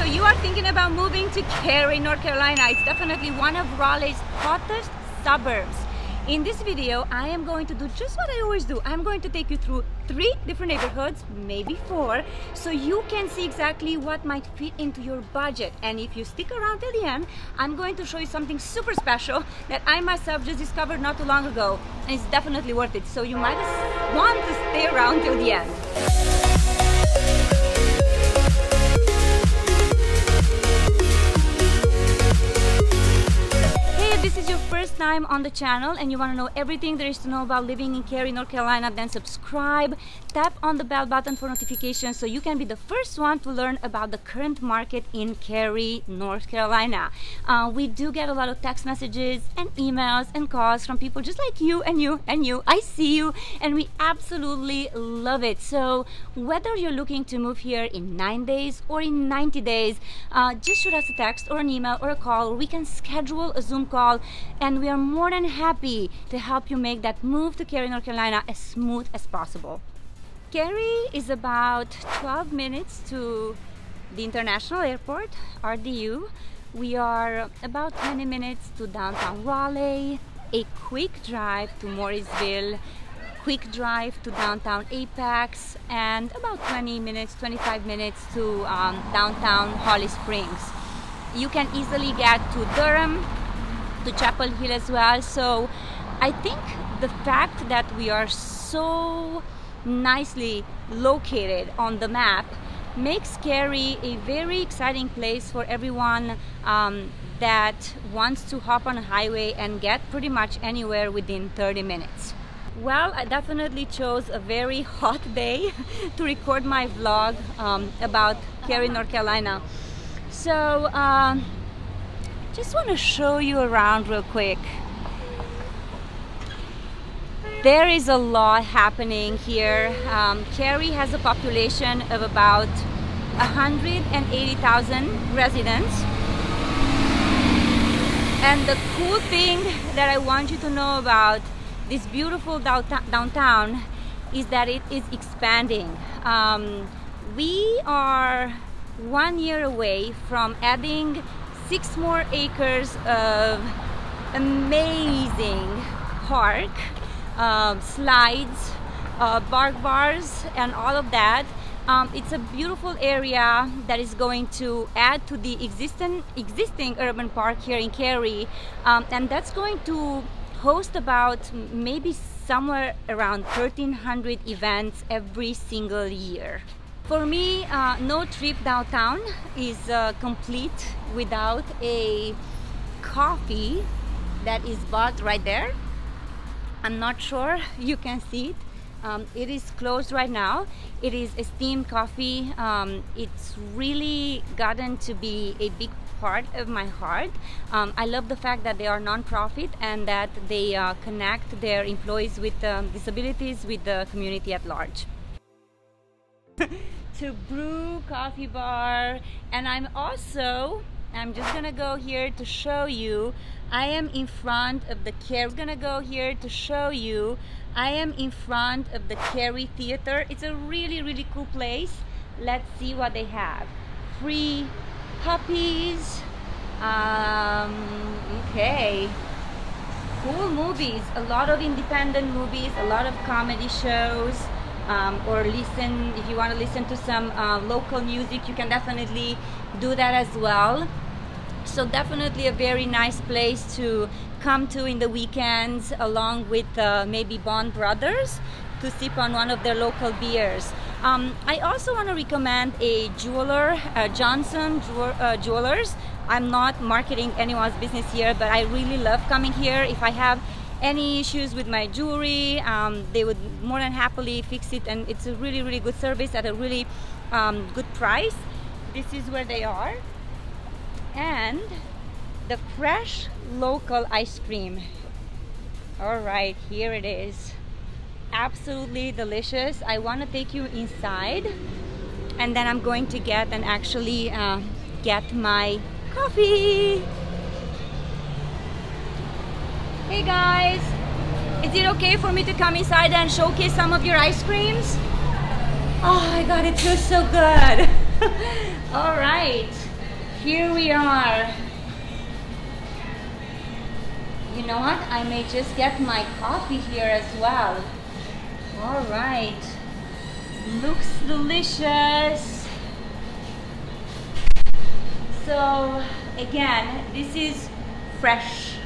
so you are thinking about moving to Cary, North Carolina. It's definitely one of Raleigh's hottest suburbs. In this video, I am going to do just what I always do. I'm going to take you through 3 different neighborhoods, maybe 4, so you can see exactly what might fit into your budget. And if you stick around till the end, I'm going to show you something super special that I myself just discovered not too long ago, and it's definitely worth it. So you might want to stay around till the end. This is your first time on the channel and you want to know everything there is to know about living in Cary, North Carolina, then subscribe, tap on the bell button for notifications so you can be the first one to learn about the current market in Cary, North Carolina. We do get a lot of text messages and emails and calls from people just like you and you and you. I see you, and we absolutely love it. So whether you're looking to move here in 9 days or in 90 days, just shoot us a text or an email or a call, or we can schedule a Zoom call, and we are more than happy to help you make that move to Cary, North Carolina as smooth as possible. Cary is about 12 minutes to the International Airport, RDU. We are about 20 minutes to downtown Raleigh, a quick drive to Morrisville, quick drive to downtown Apex, and about 25 minutes to downtown Holly Springs. You can easily get to Durham, to Chapel Hill as well. So I think the fact that we are so nicely located on the map makes Cary a very exciting place for everyone that wants to hop on a highway and get pretty much anywhere within 30 minutes. Well, I definitely chose a very hot day to record my vlog about Cary, North Carolina. So just want to show you around real quick. There is a lot happening here. Cary has a population of about 180,000 residents. And the cool thing that I want you to know about this beautiful downtown is that it is expanding. We are 1 year away from adding 6 more acres of amazing park, slides, bark bars, and all of that. It's a beautiful area that is going to add to the existing urban park here in Cary, and that's going to host about maybe somewhere around 1,300 events every single year. For me, no trip downtown is complete without a coffee that is bought right there. I'm not sure you can see it. It is closed right now. It is a steamed coffee. It's really gotten to be a big part of my heart. I love the fact that they are non-profit and that they connect their employees with disabilities with the community at large. To BREW coffee bar, and I'm just gonna go here to show you I am in front of the Cary. I am in front of the Cary Theater. It's a really cool place. Let's see what they have. Free puppies. Okay, cool movies, a lot of independent movies, a lot of comedy shows. Or listen, if you want to listen to some local music, you can definitely do that as well. So definitely a very nice place to come to in the weekends, along with maybe Bond Brothers, to sip on one of their local beers. I also want to recommend a jeweler, Johnson Jewelers. I'm not marketing anyone's business here, but I really love coming here. If I have any issues with my jewelry, they would more than happily fix it, and it's a really good service at a really good price. This is where they are. And the fresh local ice cream. All right, here it is. Absolutely delicious. I want to take you inside, and then I'm going to get and actually get my coffee. Hey guys, is it okay for me to come inside and showcase some of your ice creams? Oh my god, it feels so good. All right, Here we are. You know what? I may just get my coffee here as well. All right. Looks delicious. So again, this is fresh,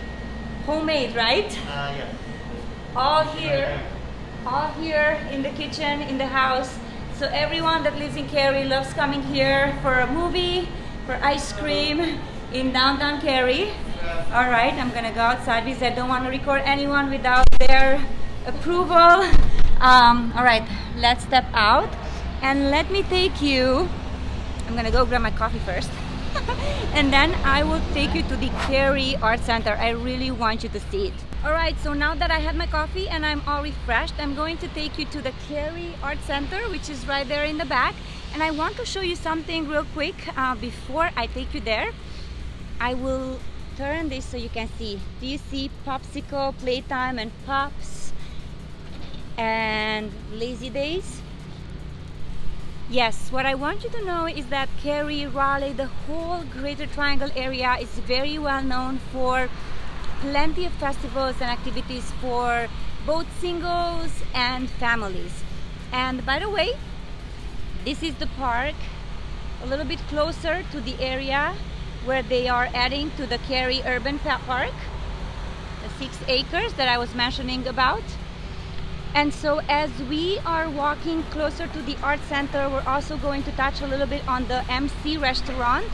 homemade, right? Yeah. All here in the kitchen, in the house. So everyone that lives in Cary loves coming here for a movie, for ice cream in downtown Cary. All right, I'm gonna go outside because I don't want to record anyone without their approval. All right, let's step out and let me take you. I'm gonna go grab my coffee first. And then I will take you to the Cary Art Center. I really want you to see it. Alright, so now that I had my coffee and I'm all refreshed, I'm going to take you to the Cary Art Center, which is right there in the back. And I want to show you something real quick before I take you there. I will turn this so you can see. Do you see Popsicle, Playtime, and Pops, and Lazy Days? Yes, what I want you to know is that Cary, Raleigh, the whole Greater Triangle area is very well known for plenty of festivals and activities for both singles and families. And by the way, this is the park a little bit closer to the area where they are adding to the Cary Urban Park, the 6 acres that I was mentioning about. And so as we are walking closer to the art center, we're also going to touch a little bit on the MC restaurant,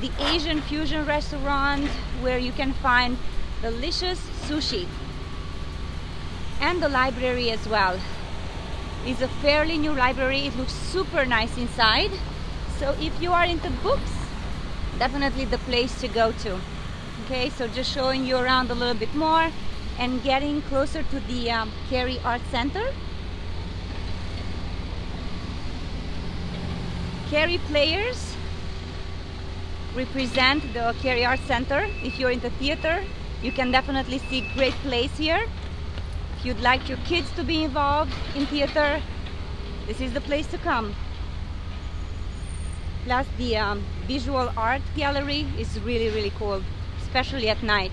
the Asian fusion restaurant where you can find delicious sushi, and the library as well. It's a fairly new library. It looks super nice inside. So if you are into books, definitely the place to go to. Okay, so just showing you around a little bit more and getting closer to the Cary Art Center. Cary players represent the Cary Art Center. If you're into theater, you can definitely see great plays here. If you'd like your kids to be involved in theater, this is the place to come. Plus the visual art gallery is really, really cool, especially at night.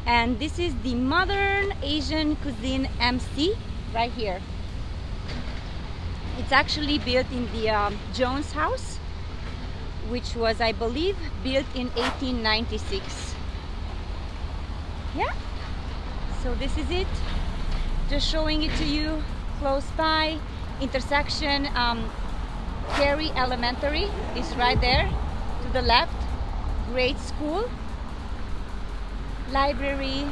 And this is the Modern Asian Cuisine MC right here. It's actually built in the Jones House, which was, I believe, built in 1896. Yeah, so this is it. Just showing it to you close by. Intersection Cary Elementary is right there to the left. Great school. Library.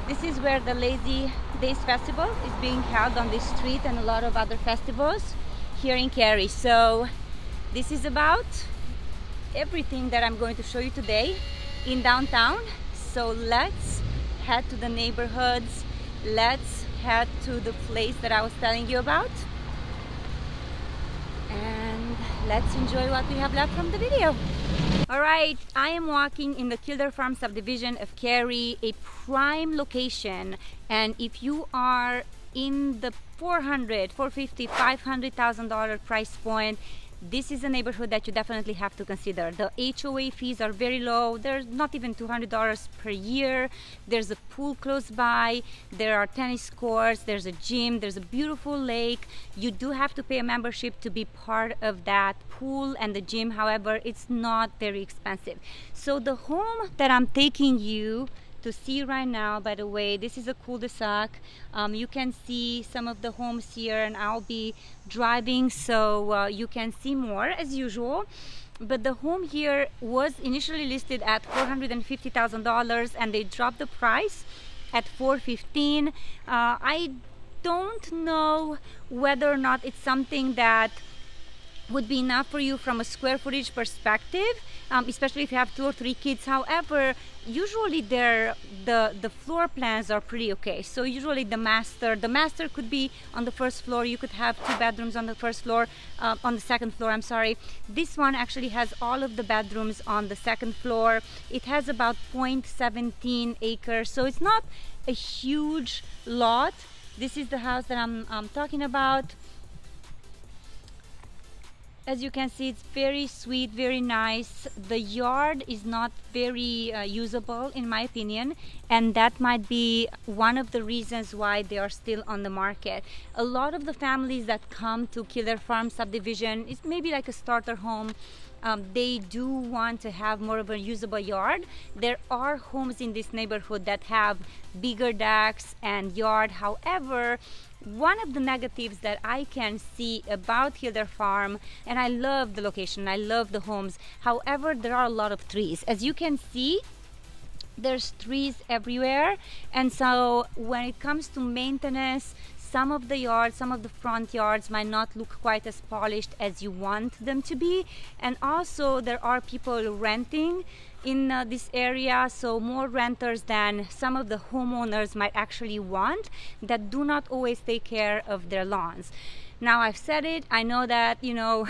This is where the Lazy Days Festival is being held on this street, and a lot of other festivals here in Cary. So this is about everything that I'm going to show you today in downtown. So let's head to the neighborhoods. Let's head to the place that I was telling you about, and let's enjoy what we have left from the video. Alright, I am walking in the Kildare Farm subdivision of Cary, a prime location, and if you are in the $400,000, $450,000, $500,000 price point, this is a neighborhood that you definitely have to consider. The HOA fees are very low. They're not even $200 per year. There's a pool close by. There are tennis courts. There's a gym. There's a beautiful lake. You do have to pay a membership to be part of that pool and the gym. However, it's not very expensive. So the home that I'm taking you to see right now, by the way, this is a cul-de-sac. You can see some of the homes here, and I'll be driving so you can see more as usual. But the home here was initially listed at $450,000 and they dropped the price at $415,000. I don't know whether or not it's something that would be enough for you from a square footage perspective, especially if you have 2 or 3 kids. However, usually the floor plans are pretty okay. So usually the master could be on the first floor. You could have 2 bedrooms on the first floor, on the second floor, I'm sorry. This one actually has all of the bedrooms on the second floor. It has about 0.17 acres, so it's not a huge lot. This is the house that I'm talking about. As you can see, it's very sweet, very nice. The yard is not very usable in my opinion, and that might be one of the reasons why they are still on the market. A lot of the families that come to Killer Farm subdivision, it's maybe like a starter home. They do want to have more of a usable yard. There are homes in this neighborhood that have bigger decks and yard. However, one of the negatives that I can see about Killer Farm, and I love the location, I love the homes, however, there are a lot of trees. As you can see, there's trees everywhere, and so when it comes to maintenance, some of the yards, some of the front yards might not look quite as polished as you want them to be. And also there are people renting in this area, so more renters than some of the homeowners might actually want, that do not always take care of their lawns. Now, I've said it, I know that, you know,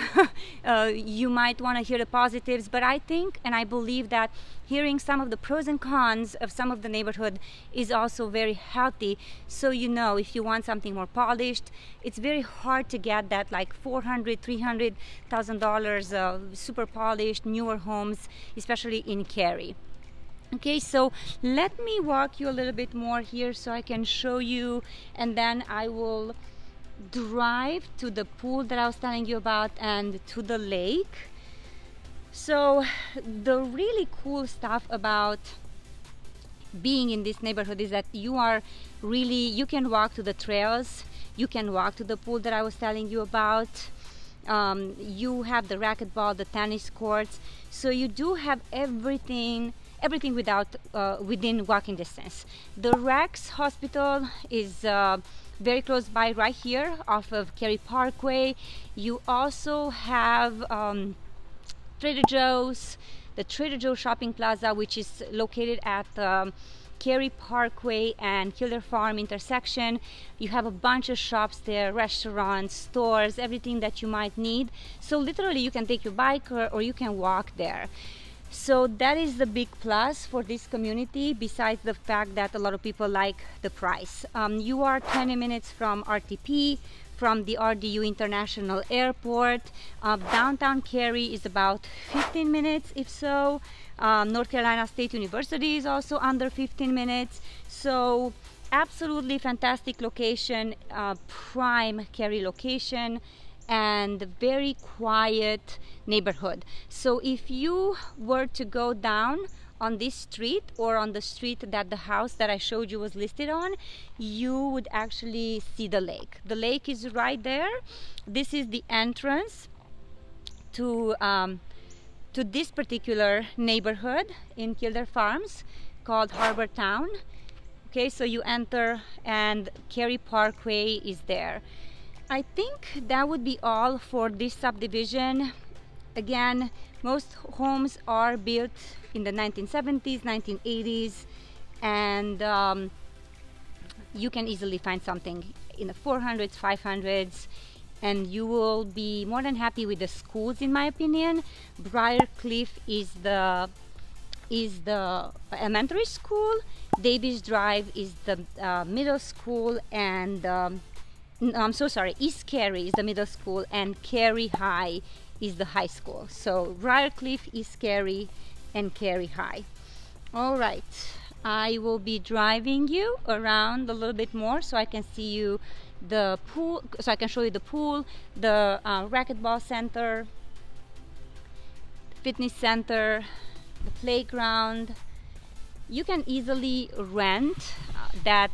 you might want to hear the positives, but I think and I believe that hearing some of the pros and cons of some of the neighborhood is also very healthy. So, you know, if you want something more polished, it's very hard to get that like $400,000-$300,000 super polished newer homes, especially in Cary. Okay, so let me walk you a little bit more here so I can show you, and then I will drive to the pool that I was telling you about and to the lake. So the really cool stuff about being in this neighborhood is that you can walk to the trails, you can walk to the pool that I was telling you about. You have the racquetball, the tennis courts, so you do have everything within walking distance. The Rex Hospital is very close by, right here off of Cary Parkway. You also have Trader Joe's, the Trader Joe Shopping Plaza, which is located at Cary Parkway and Killer Farm intersection. You have a bunch of shops there, restaurants, stores, everything that you might need. So literally you can take your bike or you can walk there. So that is the big plus for this community, besides the fact that a lot of people like the price. You are 20 minutes from RTP, from the RDU International Airport. Downtown Cary is about 15 minutes, if so. North Carolina State University is also under 15 minutes. So absolutely fantastic location, prime Cary location, and very quiet neighborhood. So if you were to go down on this street or on the street that the house that I showed you was listed on, you would actually see the lake. The lake is right there. This is the entrance to this particular neighborhood in Killer Farms called Harbor Town. Okay, so you enter and Cary Parkway is there. I think that would be all for this subdivision. Again, most homes are built in the 1970s, 1980s, and you can easily find something in the 400s, 500s, and you will be more than happy with the schools, in my opinion. Briarcliff is the elementary school, Davis Drive is the middle school, and I'm so sorry, East Cary is the middle school, and Cary High is the high school. So Briarcliff, East Cary, and Cary High. All right, I will be driving you around a little bit more so I can see you the pool, so I can show you the pool, the racquetball center, fitness center, the playground. You can easily rent that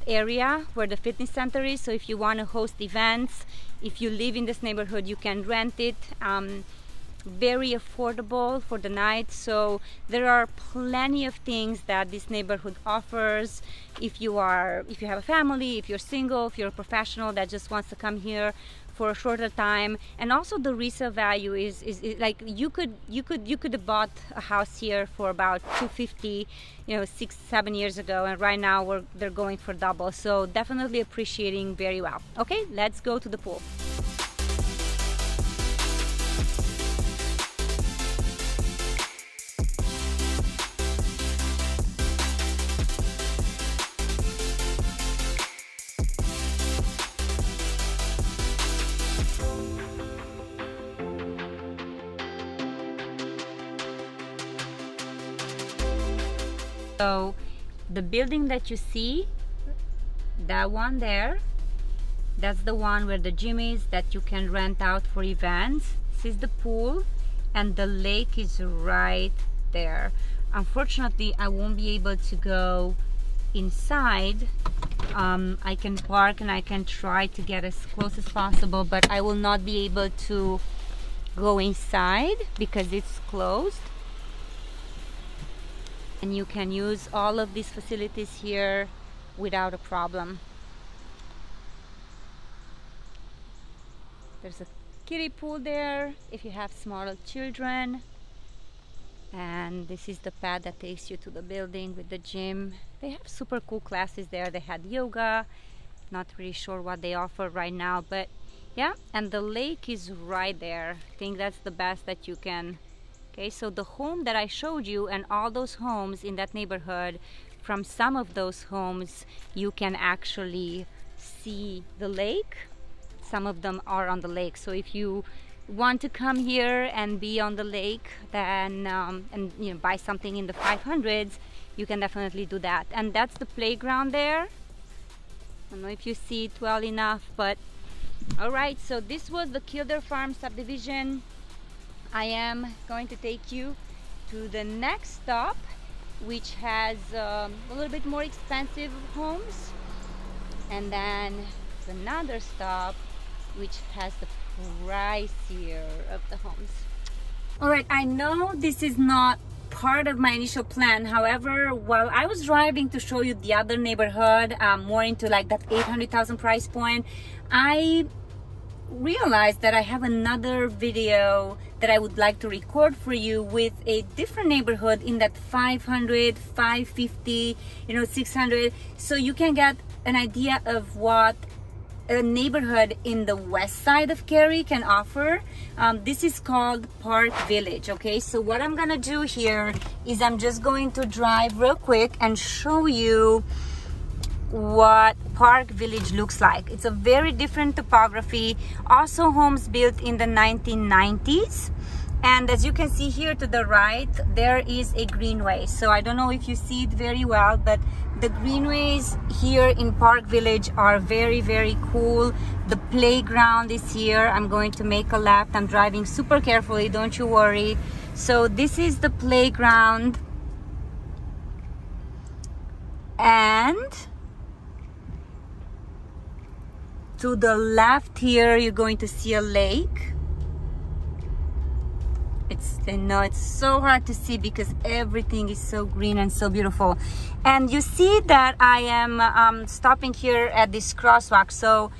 area where the fitness center is. So if you want to host events, if you live in this neighborhood, you can rent it. Very affordable for the night. So there are plenty of things that this neighborhood offers. If you have a family, if you're single, if you're a professional that just wants to come here for a shorter time. And also the resale value is like you could have bought a house here for about $250, 6-7 years ago, and right now they're going for double. So definitely appreciating very well. Okay, let's go to the pool. So the building that you see, that one there, that's the one where the gym is, that you can rent out for events. This is the pool, and the lake is right there. Unfortunately, I won't be able to go inside. I can park and I can try to get as close as possible, but I will not be able to go inside because it's closed. And you can use all of these facilities here without a problem. There's a kiddie pool there if you have smaller children. And this is the path that takes you to the building with the gym. They have super cool classes there. They had yoga. Not really sure what they offer right now, but yeah. And the lake is right there. I think that's the best that you can. Okay, so the home that I showed you and all those homes in that neighborhood, from some of those homes you can actually see the lake. Some of them are on the lake. So if you want to come here and be on the lake, then and you know, buy something in the 500s, you can definitely do that. And that's the playground there. I don't know if you see it well enough, but all right, so this was the Kildare Farm subdivision. I am going to take you to the next stop, which has a little bit more expensive homes, and then another stop which has the pricier of the homes. All right, I know this is not part of my initial plan. However, while I was driving to show you the other neighborhood, more into like that 800,000 price point, I realized that I have another video that I would like to record for you with a different neighborhood in that 500, 550, 600, so you can get an idea of what a neighborhood in the west side of Cary can offer. This is called Park Village. Okay, so what I'm gonna do here is I'm just going to drive real quick and show you what Park Village looks like. It's a very different topography. Also homes built in the 1990s. And as you can see here to the right, there is a greenway. So I don't know if you see it very well, but the greenways here in Park Village are very, very cool. The playground is here. I'm going to make a left. I'm driving super carefully, don't you worry. So this is the playground. And to the left here, you're going to see a lake. I know it's so hard to see because everything is so green and so beautiful. And you see that I am stopping here at this crosswalk. So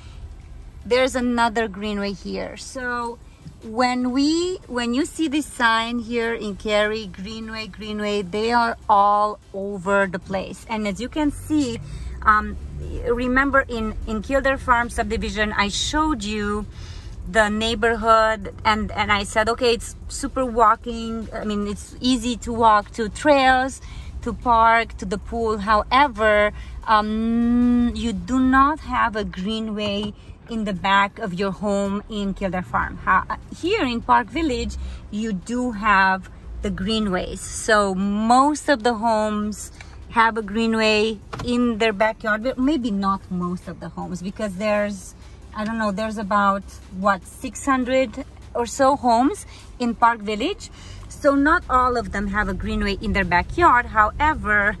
there's another greenway here. So when you see this sign here in Cary, greenway, they are all over the place. And as you can see, remember in Kildare Farm subdivision, I showed you the neighborhood and I said, okay, it's super walking. I mean, it's easy to walk to trails, to park, to the pool. However, you do not have a greenway in the back of your home in Kildare Farm. Here in Park Village, you do have the greenways. So most of the homes have a greenway in their backyard, but maybe not most of the homes, because there's, I don't know, there's about, what, 600 or so homes in Park Village. So not all of them have a greenway in their backyard. However,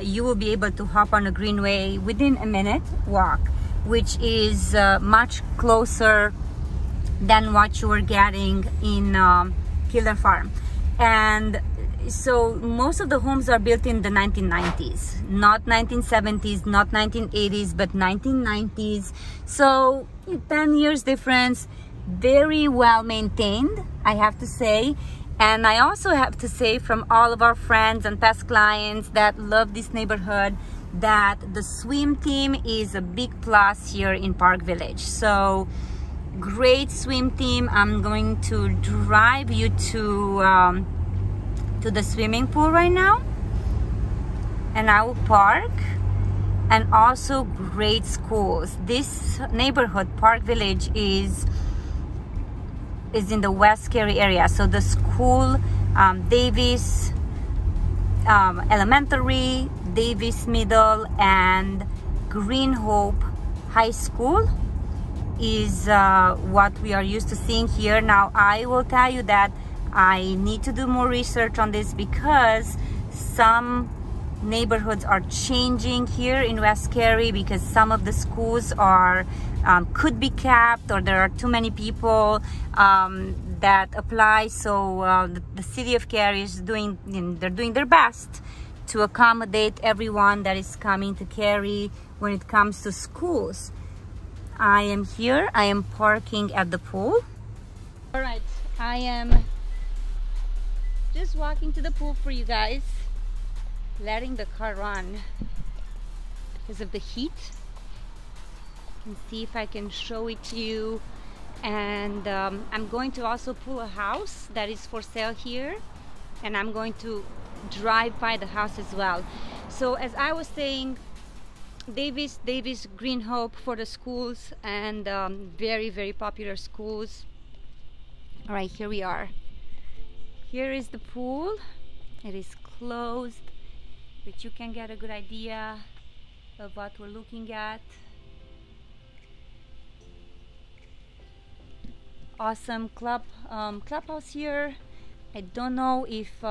you will be able to hop on a greenway within a minute walk, which is much closer than what you were getting in Kildare Farm. And so most of the homes are built in the 1990s, not 1970s, not 1980s, but 1990s. So 10 years difference, very well maintained, I have to say. And I also have to say, from all of our friends and past clients that love this neighborhood, that the swim team is a big plus here in Park Village. So great swim team. I'm going to drive you to the swimming pool right now, and I will park. And also great schools. This neighborhood, Park Village, is in the West Cary area. So the school, Davis Elementary, Davis Middle, and Green Hope High School is what we are used to seeing here. Now I will tell you that I need to do more research on this because some neighborhoods are changing here in West Cary because some of the schools are could be capped, or there are too many people that apply. So the city of Cary is doing, they're doing their best to accommodate everyone that is coming to Cary when it comes to schools. I am here, I am parking at the pool. All right, I am just walking to the pool for you guys, letting the car run because of the heat. And see if I can show it to you. And I'm going to also pull a house that is for sale here, and I'm going to drive by the house as well. So as I was saying, Davis, Green Hope for the schools, and very, very popular schools. All right, here we are. Here is the pool. It is closed, but you can get a good idea of what we're looking at. Awesome clubhouse here. I don't know if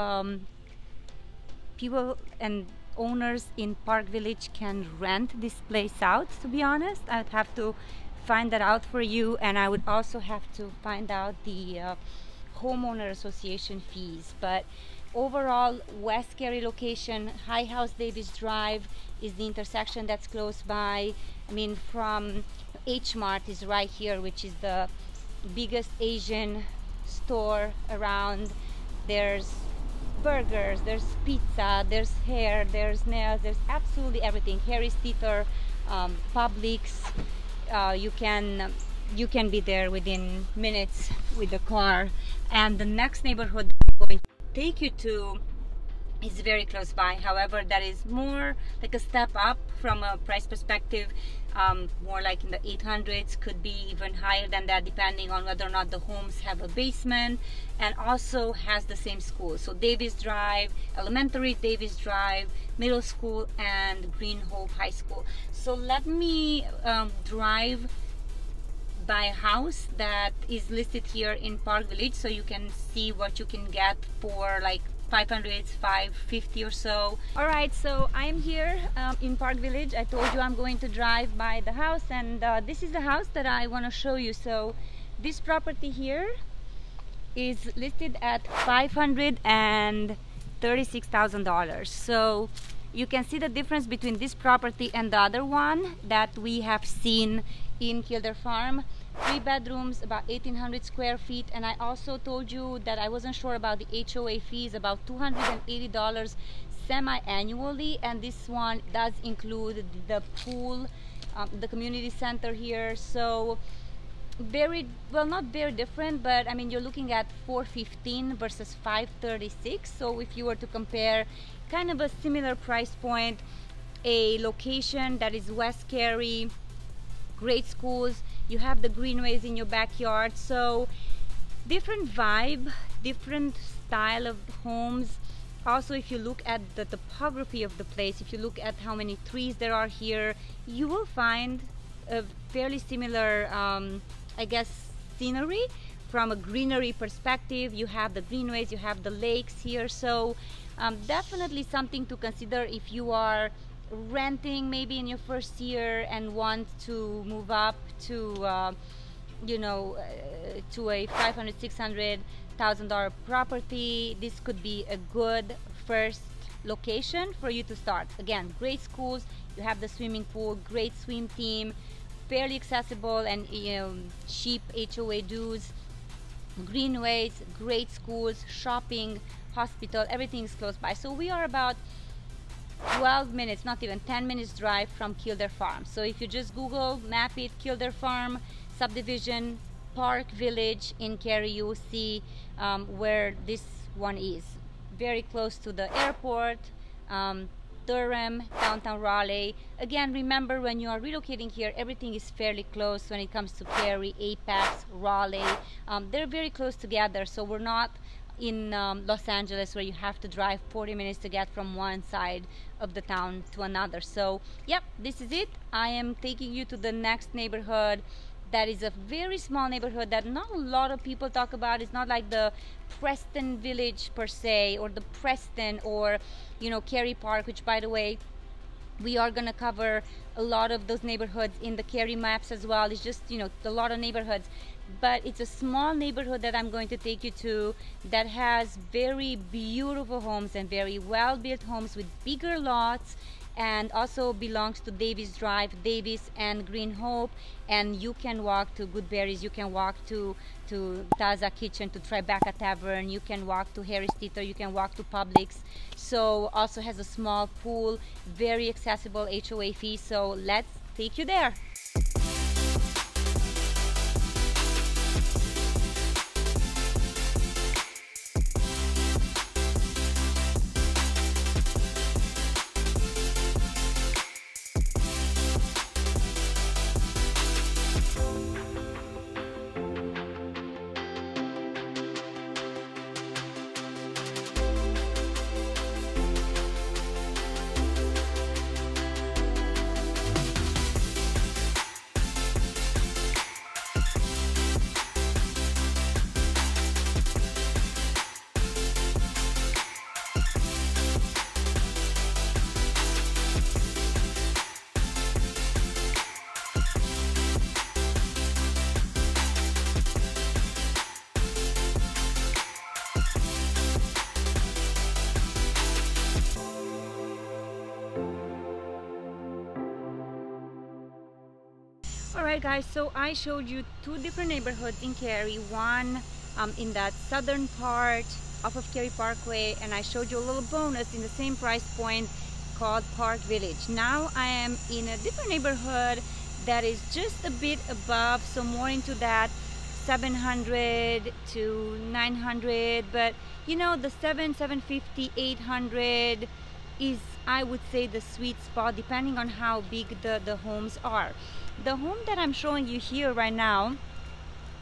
people and owners in Park Village can rent this place out, to be honest. I'd have to find that out for you, and I would also have to find out the homeowner association fees. But overall, West Cary location, High House Davis Drive is the intersection that's close by. I mean, from H Mart is right here, which is the biggest Asian store around. There's burgers, there's pizza, there's hair, there's nails, there's absolutely everything. Harry's Theater, Publix. You can be there within minutes with the car. And the next neighborhood I'm going to take you to is very close by. However, that is more like a step up from a price perspective, more like in the 800s, could be even higher than that depending on whether or not the homes have a basement, and also has the same school. So Davis Drive, Elementary, Davis Drive, Middle School, and Green Hope High School. So let me drive by a house that is listed here in Park Village so you can see what you can get for like 500, 550 or so. All right, so I am here in Park Village. I told you I'm going to drive by the house, and this is the house that I want to show you. So this property here is listed at $536,000. So you can see the difference between this property and the other one that we have seen in Kildare Farm. 3 bedrooms, about 1,800 square feet. And I also told you that I wasn't sure about the HOA fees, about $280 semi-annually, and this one does include the pool, the community center here. So very, well, not very different, but I mean, you're looking at $415 versus $536. So if you were to compare kind of a similar price point, a location that is West Cary, great schools, you have the greenways in your backyard. So different vibe, different style of homes. Also, if you look at the topography of the place, if you look at how many trees there are here, you will find a fairly similar I guess scenery from a greenery perspective. You have the greenways, you have the lakes here. So definitely something to consider if you are renting maybe in your first year and want to move up to you know, to a $500,000, $600,000 property. This could be a good first location for you to start. Again, great schools, you have the swimming pool, great swim team, fairly accessible and cheap HOA dues, greenways, great schools, shopping, hospital, everything is close by. So we are about 12 minutes, not even 10 minutes drive from Kildare Farm. So if you just Google map it, Kildare Farm subdivision, Park Village in Cary, you will see where this one is. Very close to the airport, Durham, downtown Raleigh. Again, remember, when you are relocating here, everything is fairly close when it comes to Cary, Apex, Raleigh. They're very close together, so we're not in Los Angeles, where you have to drive 40 minutes to get from one side of the town to another. So yep, this is it. I am taking you to the next neighborhood. That is a very small neighborhood that not a lot of people talk about. It's not like the Preston Village per se, or the Preston, or you know, Cary Park, which by the way, we are gonna cover a lot of those neighborhoods in the Cary maps as well. It's just, you know, a lot of neighborhoods, but it's a small neighborhood that I'm going to take you to that has very beautiful homes and very well built homes with bigger lots, and also belongs to Davis Drive, Davis and Green Hope. And you can walk to Goodberry's, you can walk to Taza Kitchen, to Tribeca Tavern, you can walk to Harris Theater, you can walk to Publix. So also has a small pool, very accessible HOA fee. So let's take you there. Alright guys, so I showed you two different neighborhoods in Cary, one in that southern part off of Cary Parkway, and I showed you a little bonus in the same price point called Park Village. Now I am in a different neighborhood that is just a bit above, so more into that 700 to 900, but you know, the 750, 800 is, I would say, the sweet spot depending on how big the homes are. The home that I'm showing you here right now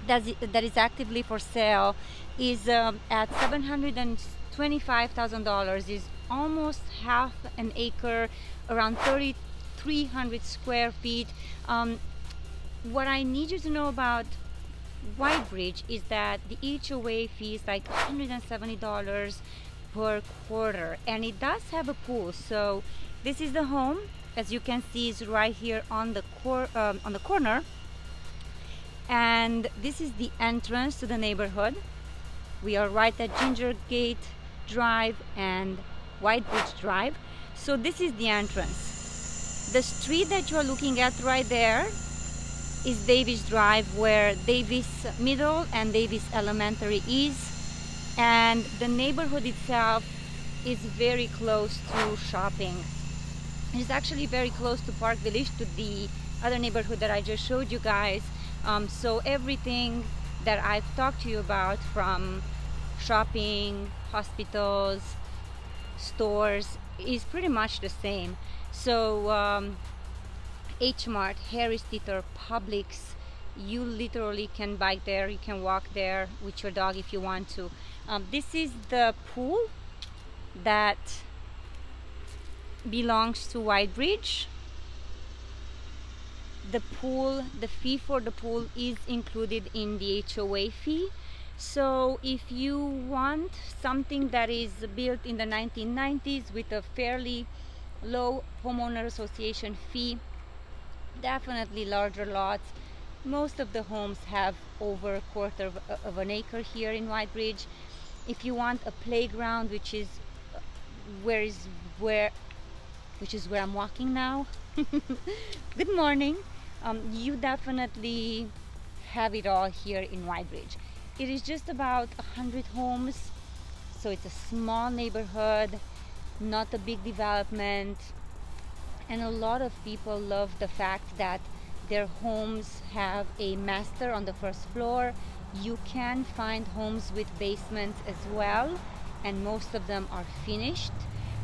that is actively for sale is at $725,000, is almost half an acre, around 3,300 square feet. What I need you to know about Whitebridge is that the HOA fee is like $170 per quarter, and it does have a pool. So this is the home, as you can see, is right here on the corner, and this is the entrance to the neighborhood. We are right at Ginger Gate Drive and Whitebridge Drive. So this is the entrance. The street that you are looking at right there is Davis Drive, where Davis Middle and Davis Elementary is, and the neighborhood itself is very close to shopping. It's actually very close to Park Village, to the other neighborhood that I just showed you guys. So everything that I've talked to you about, from shopping, hospitals, stores, is pretty much the same. So H-Mart, Harris Theater, Publix, you literally can bike there, you can walk there with your dog if you want to. This is the pool that belongs to Whitebridge. The pool, the fee for the pool is included in the HOA fee. So if you want something that is built in the 1990s with a fairly low homeowner association fee, definitely larger lots. Most of the homes have over a quarter of an acre here in Whitebridge. If you want a playground, which is where I'm walking now. Good morning. You definitely have it all here in Whitebridge. It is just about 100 homes, so it's a small neighborhood, not a big development, and a lot of people love the fact that their homes have a master on the first floor. You can find homes with basements as well, and most of them are finished.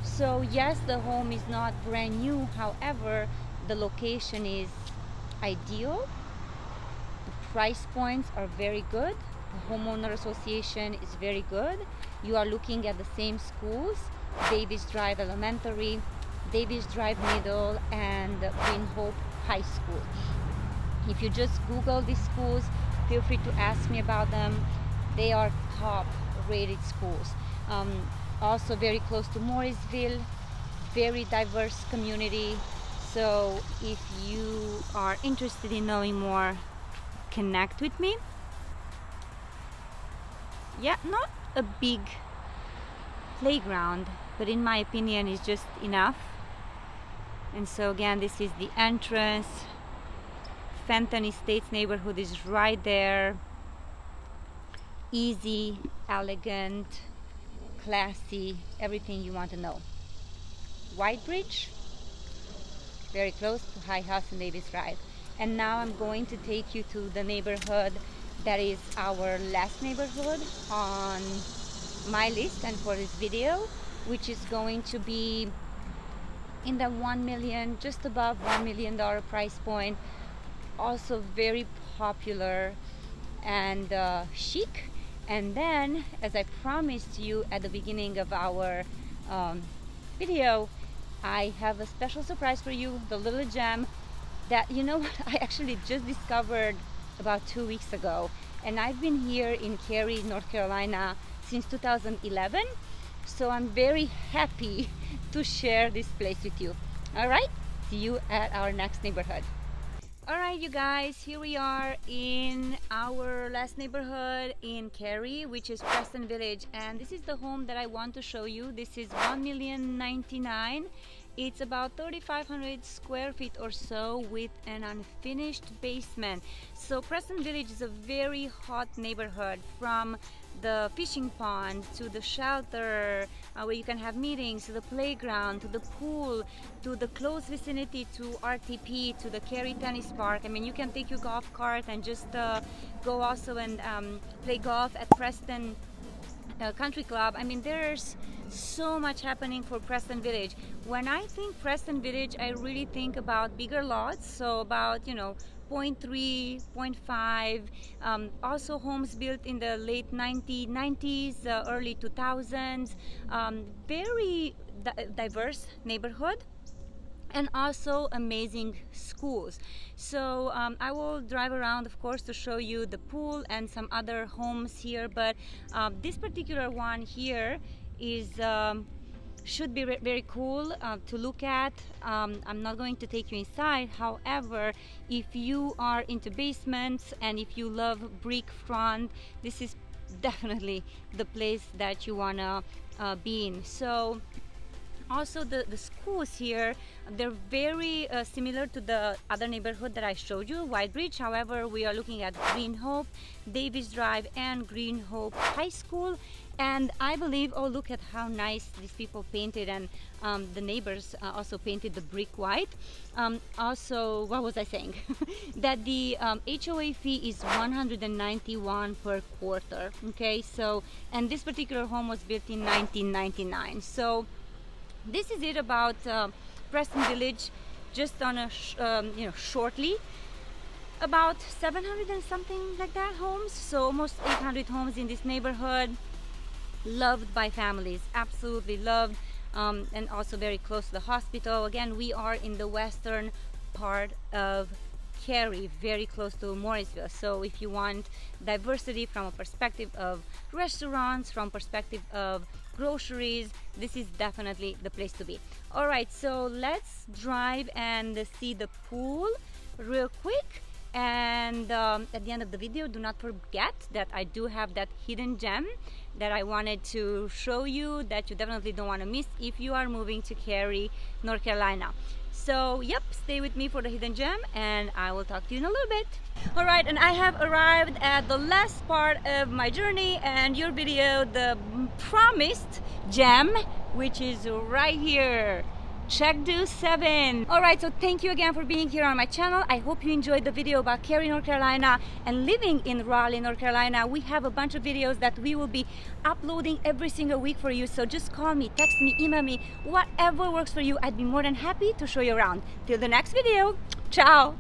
So yes, the home is not brand new, however, the location is ideal. The price points are very good. homeowner association is very good. You are looking at the same schools: Davis Drive Elementary, Davis Drive Middle, and Green Hope High School. If you just Google these schools, feel free to ask me about them. They are top rated schools. Also very close to Morrisville, very diverse community. So if you are interested in knowing more, connect with me. Yeah, not a big playground, but in my opinion is just enough. And so again, this is the entrance. Fenton Estates neighborhood is right there. Easy, elegant, classy, everything you want to know. White Bridge, very close to High House and Davis Drive. And now I'm going to take you to the neighborhood that is our last neighborhood on my list and for this video, which is going to be in the $1 million, just above $1 million price point. Also very popular and chic. And then, as I promised you at the beginning of our video, I have a special surprise for you, the little gem that, you know what, I actually just discovered about 2 weeks ago. And I've been here in Cary, North Carolina since 2011. So I'm very happy to share this place with you. All right, see you at our next neighborhood. All right, you guys, here we are in our last neighborhood in Cary, which is Preston Village, and this is the home that I want to show you. This is $1,099,000. It's about 3,500 square feet or so with an unfinished basement. So Preston Village is a very hot neighborhood, from the fishing pond to the shelter where you can have meetings, to the playground, to the pool, to the close vicinity to RTP, to the Cary Tennis Park. I mean, you can take your golf cart and just go also and play golf at Preston Country Club. I mean, there's so much happening for Preston Village. When I think Preston Village, I really think about bigger lots, so about, you know, 0.3, 0.5, also homes built in the late 1990s, early 2000s, very diverse neighborhood, and also amazing schools. So I will drive around, of course, to show you the pool and some other homes here, but this particular one here is should be very cool to look at. I'm not going to take you inside. However, if you are into basements and if you love brick front, this is definitely the place that you wanna be in. So also the schools here, they're very similar to the other neighborhood that I showed you, White Bridge. However, we are looking at Green Hope, Davis Drive, and Green Hope High School. And I believe, oh, look at how nice these people painted, and the neighbors also painted the brick white. Also, what was I saying? That the HOA fee is $191 per quarter. Okay, so, and this particular home was built in 1999. So this is it about Preston Village, just on a shortly. About 700 and something like that homes, so almost 800 homes in this neighborhood. Loved by families, absolutely loved, and also very close to the hospital. Again, we are in the western part of Cary, very close to Morrisville. So if you want diversity from a perspective of restaurants, from perspective of groceries, this is definitely the place to be. All right, so let's drive and see the pool real quick. And at the end of the video, do not forget that I do have that hidden gem that I wanted to show you, that you definitely don't want to miss if you are moving to Cary, North Carolina. So yep, stay with me for the hidden gem, and I will talk to you in a little bit. All right, and I have arrived at the last part of my journey and your video, the promised gem, which is right here. Check due 7. All right, so thank you again for being here on my channel. I hope you enjoyed the video about Cary, North Carolina and living in Raleigh, North Carolina. We have a bunch of videos that we will be uploading every single week for you. So just call me, text me, email me, whatever works for you. I'd be more than happy to show you around. Till the next video, ciao.